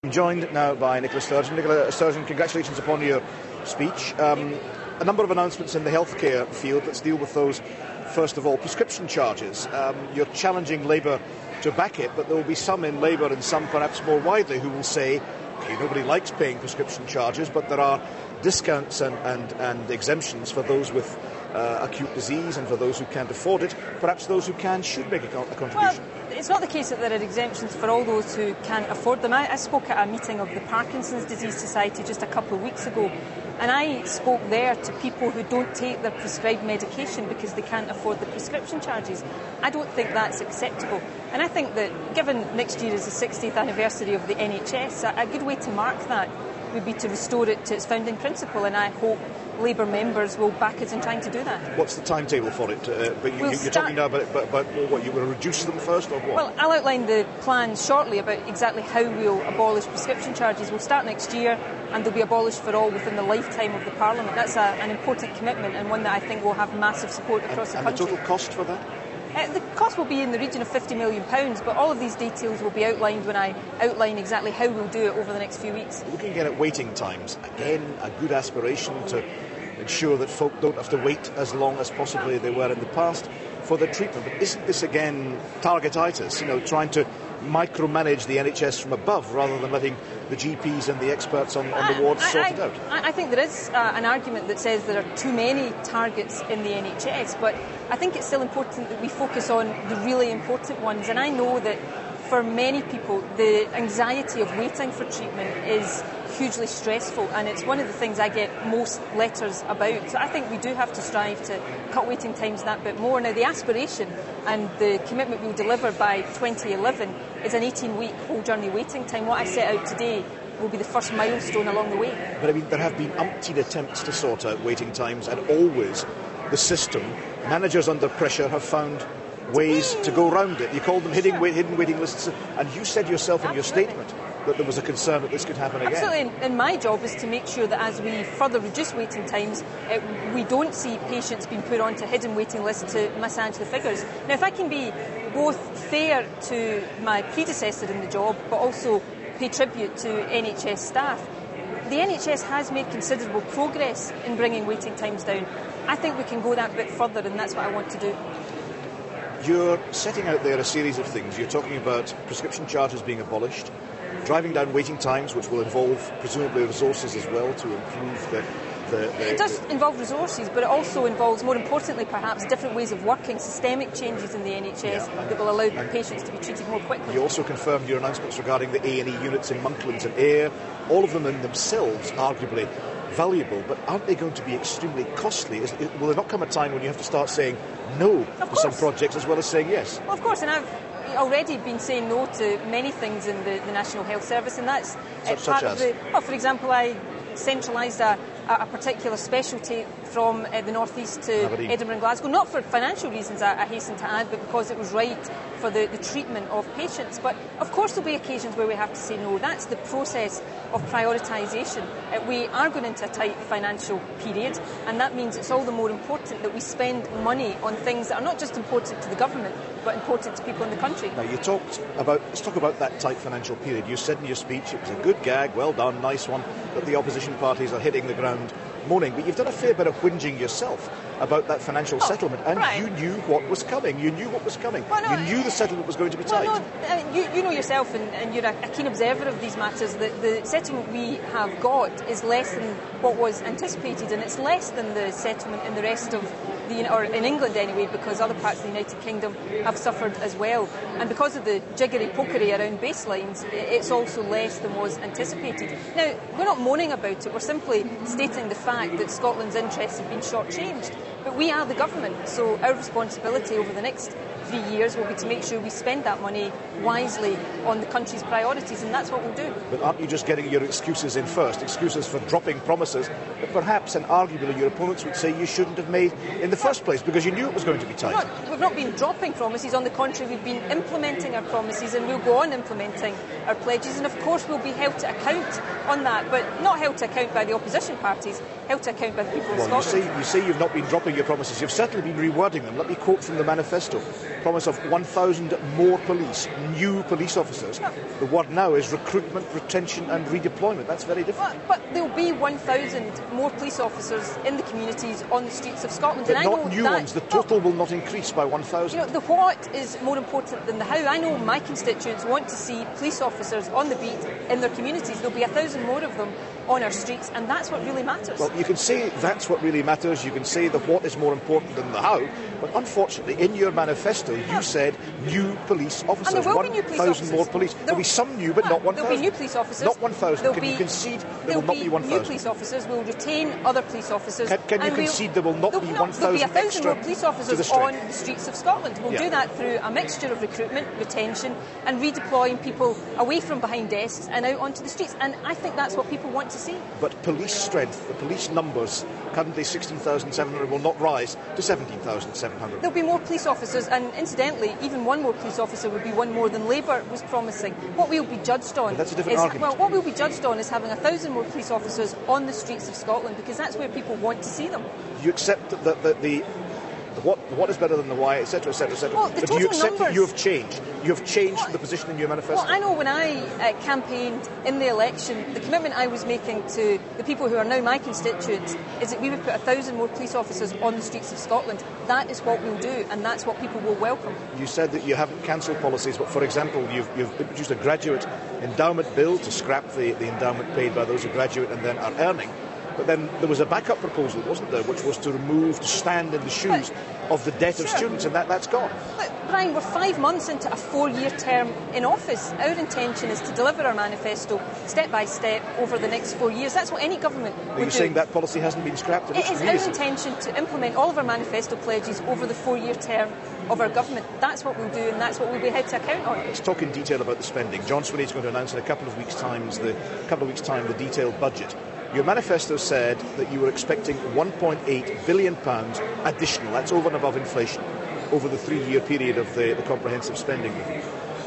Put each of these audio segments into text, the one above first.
I'm joined now by Nicola Sturgeon. Nicola Sturgeon, congratulations upon your speech. A number of announcements in the healthcare field. Let's deal with those. First of all, prescription charges. You're challenging Labour to back it, but there will be some in Labour and some perhaps more widely who will say, okay, nobody likes paying prescription charges, but there are discounts and exemptions for those with acute disease and for those who can't afford it. Perhaps those who can should make a contribution. Well, it's not the case that there are exemptions for all those who can't afford them. I spoke at a meeting of the Parkinson's Disease Society just a couple of weeks ago, and I spoke there to people who don't take their prescribed medication because they can't afford the prescription charges. I don't think that's acceptable. And I think that given next year is the 60th anniversary of the NHS, a good way to mark that would be to restore it to its founding principle, and I hope Labour members will back us in trying to do that. What's the timetable for it? You're talking now about what, you will reduce them first or what? Well, I'll outline the plans shortly about exactly how we'll abolish prescription charges. We'll start next year and they'll be abolished for all within the lifetime of the Parliament. That's an important commitment and one that I think will have massive support across the country. And the total cost for that? The cost will be in the region of £50 million, but all of these details will be outlined when I outline exactly how we'll do it over the next few weeks. Looking again at waiting times, again, a good aspiration to ensure that folk don't have to wait as long as possibly they were in the past for their treatment. But isn't this again targetitis, trying to micromanage the NHS from above rather than letting the GPs and the experts on the wards sort it out? I think there is an argument that says there are too many targets in the NHS, but I think it's still important that we focus on the really important ones. And I know that for many people, the anxiety of waiting for treatment is hugely stressful, and it's one of the things I get most letters about. So I think we do have to strive to cut waiting times that bit more. Now, the aspiration and the commitment we'll deliver by 2011 is an 18-week whole journey waiting time. What I set out today will be the first milestone along the way. But I mean, there have been umpteen attempts to sort out waiting times, and always the system, managers under pressure, have found ways to go around it. You called them hidden waiting lists, and you said yourself in your statement that there was a concern that this could happen again. Absolutely, and my job is to make sure that as we further reduce waiting times, we don't see patients being put onto hidden waiting lists to massage the figures. Now, if I can be both fair to my predecessor in the job, but also pay tribute to NHS staff, the NHS has made considerable progress in bringing waiting times down. I think we can go that bit further, and that's what I want to do. You're setting out there a series of things. You're talking about prescription charges being abolished, driving down waiting times, which will involve presumably resources as well to improve the It does involve resources, but it also involves, more importantly perhaps, different ways of working, systemic changes in the NHS that will allow patients to be treated more quickly. You also confirmed your announcements regarding the A&E units in Monklands and Ayr, all of them in themselves arguably valuable, but aren't they going to be extremely costly? Will there not come a time when you have to start saying no to some projects as well as saying yes? Well, of course, and I've already been saying no to many things in the National Health Service, and that's part of the... Well, for example, I centralised a particular specialty from the North East to Edinburgh and Glasgow, not for financial reasons, I hasten to add, but because it was right for the treatment of patients. But of course there'll be occasions where we have to say no. That's the process of prioritisation. We are going into a tight financial period, and that means it's all the more important that we spend money on things that are not just important to the government, but important to people in the country. Now, let's talk about that tight financial period. You said in your speech it was a good gag, well done, nice one, that the opposition parties are hitting the ground moaning, but you've done a fair bit of whinging yourself about that financial settlement, and you knew what was coming. You knew what was coming. Well, no, you knew the settlement was going to be tight. Well, no, you know yourself, and you're a keen observer of these matters, that the settlement we have got is less than what was anticipated, and it's less than the settlement in the rest of or in England anyway, because other parts of the United Kingdom have suffered as well. And because of the jiggery-pokery around baselines, it's also less than was anticipated. Now, we're not moaning about it, we're simply stating the fact that Scotland's interests have been shortchanged. But we are the government, so our responsibility over the next 3 years will be to make sure we spend that money wisely on the country's priorities, and that's what we'll do. But aren't you just getting your excuses in first? Excuses for dropping promises that perhaps and arguably your opponents would say you shouldn't have made in the first place because you knew it was going to be tight. We've not been dropping promises. On the contrary, we've been implementing our promises, and we'll go on implementing our pledges, and of course we'll be held to account on that, but not held to account by the opposition parties, held to account by the people of Scotland. You say you've not been dropping your promises. You've certainly been rewording them. Let me quote from the manifesto. Promise of 1,000 more police, new police officers. The word now is recruitment, retention and redeployment. That's very different. But there'll be 1,000 more police officers in the communities on the streets of Scotland. But and not I know new that, ones. The total will not increase by 1,000. The what is more important than the how. I know my constituents want to see police officers on the beat in their communities. There'll be 1,000 more of them on our streets, and that's what really matters. Well, you can say that's what really matters. You can say that what is more important than the how. But unfortunately, in your manifesto, you said new police officers. And there will be new police officers. 1,000 more police. There'll be some new, but not 1,000. There'll be new police officers. Not 1,000. Can you concede there will not be 1,000? New police officers. We'll retain other police officers. Can you concede there will not be 1,000 There'll be 1,000 extra more police officers on the streets of Scotland. We'll do that through a mixture of recruitment, retention, and redeploying people away from behind desks and out onto the streets. And I think that's what people want to see. But police strength, the police numbers, currently 16,700, will not rise to 17,700. There'll be more police officers, and incidentally, even one more police officer would be one more than Labour was promising. What we'll be judged on that's a different argument. Well, what we'll be judged on is having 1,000 more police officers on the streets of Scotland, because that's where people want to see them. You accept that the what is better than the why, etc., etc., etc. Well, but do you accept that you have changed? You have changed the position in your manifesto? Well, I know when I campaigned in the election, the commitment I was making to the people who are now my constituents is that we would put 1,000 more police officers on the streets of Scotland. That is what we'll do, and that's what people will welcome. You said that you haven't cancelled policies, but for example, you've introduced a graduate endowment bill to scrap the endowment paid by those who graduate and then are earning. But then there was a backup proposal, wasn't there, which was to stand in the shoes of the debt of students, and that's gone. Look, Brian, we're 5 months into a 4-year term in office. Our intention is to deliver our manifesto step by step over the next 4 years. That's what any government would do. Are you saying that policy hasn't been scrapped? It is our intention to implement all of our manifesto pledges over the 4-year term of our government. That's what we'll do, and that's what we'll be held to account on. Let's talk in detail about the spending. John Swinney is going to announce in a couple of weeks' time the detailed budget. Your manifesto said that you were expecting £1.8 billion additional, that's over and above inflation, over the 3-year period of the comprehensive spending review.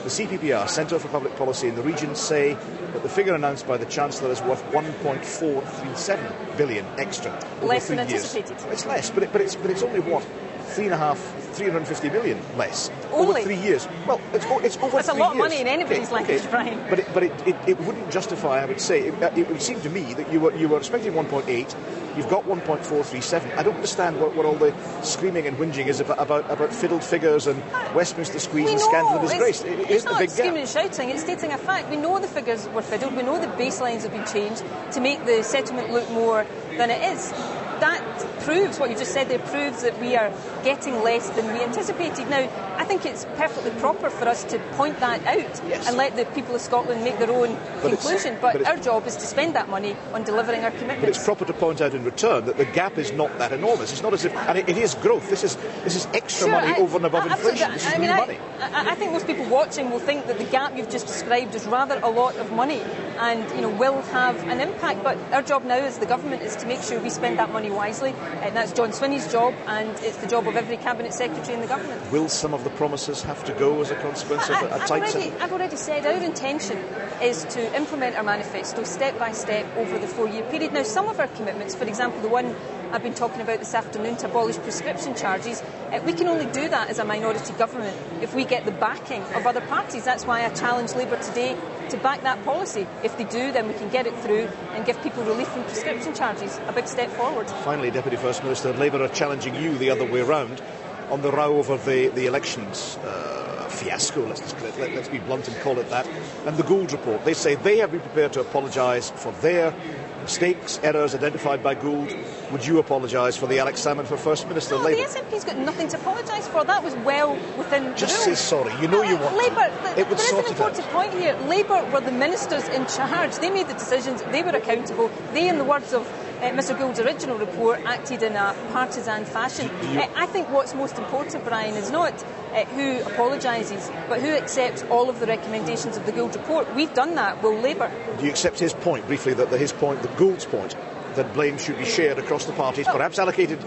The CPPR, Centre for Public Policy in the region, say that the figure announced by the Chancellor is worth £1.437 billion extra over less 3 than years. anticipated. It's less, but it's only what? 350 million less only over 3 years. Well, it's over 3 years. That's a lot of money in anybody's language, Brian. But it wouldn't justify, I would say, it would seem to me that you were expecting 1.8, you've got 1.437. I don't understand what all the screaming and whinging is about fiddled figures and Westminster squeeze and scandal and disgrace. It's not a big screaming gap. and shouting, it's stating a fact. We know the figures were fiddled, we know the baselines have been changed to make the settlement look more than it is. That proves, what you just said there, proves that we are getting less than we anticipated. Now, I think it's perfectly proper for us to point that out and let the people of Scotland make their own conclusion. But our job is to spend that money on delivering our commitments. But it's proper to point out in return that the gap is not that enormous. It's not as if, and it is growth. This is extra money over and above inflation. This is new money. I think most people watching will think that the gap you've just described is rather a lot of money, and will have an impact. But our job now as the government is to make sure we spend that money wisely, and that's John Swinney's job, and it's the job of every cabinet secretary in the government. Will some of the promises have to go as a consequence of a tight settlement? I've already said our intention is to implement our manifesto step by step over the 4-year period. Now, some of our commitments, for example, the one I've been talking about this afternoon, to abolish prescription charges, we can only do that as a minority government if we get the backing of other parties. That's why I challenge Labour today to back that policy. If they do, then we can get it through and give people relief from prescription charges. A big step forward. Finally, Deputy First Minister, Labour are challenging you the other way round on the row over the elections fiasco, let's be blunt and call it that, and the Gould report. They say they have been prepared to apologise for their mistakes, errors identified by Gould. Would you apologise for the Alex Salmond for First Minister? No, Labour? the SNP's got nothing to apologise for. That was well within the Just rules. say sorry. You know you want Labour, to. It would there is sort an it out. important point here. Labour were the ministers in charge. They made the decisions. They were accountable. They, in the words of Mr Gould's original report, acted in a partisan fashion. I think what's most important, Brian, is not who apologises, but who accepts all of the recommendations of the Gould report. We've done that. Will Labour? Do you accept his point, briefly, that Gould's point that blame should be shared across the parties, perhaps allocated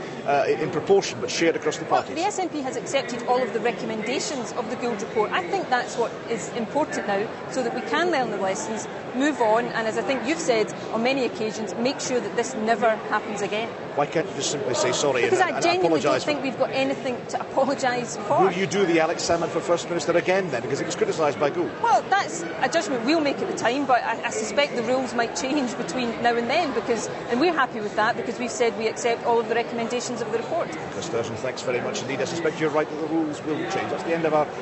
in proportion, but shared across the parties. The SNP has accepted all of the recommendations of the Gould report. I think that's what is important now, so that we can learn the lessons, move on, and as I think you've said on many occasions, make sure that this never happens again. Why can't you just simply say sorry because and I genuinely don't apologise? think we've got anything to apologise for. Will you do the Alex Salmond for First Minister again then? Because it was criticised by Gould. Well, that's a judgment we'll make at the time, but I suspect the rules might change between now and then, and we're happy with that because we've said we accept all of the recommendations of the report. Nicola Sturgeon, thanks very much indeed. I suspect you're right that the rules will change. That's the end of our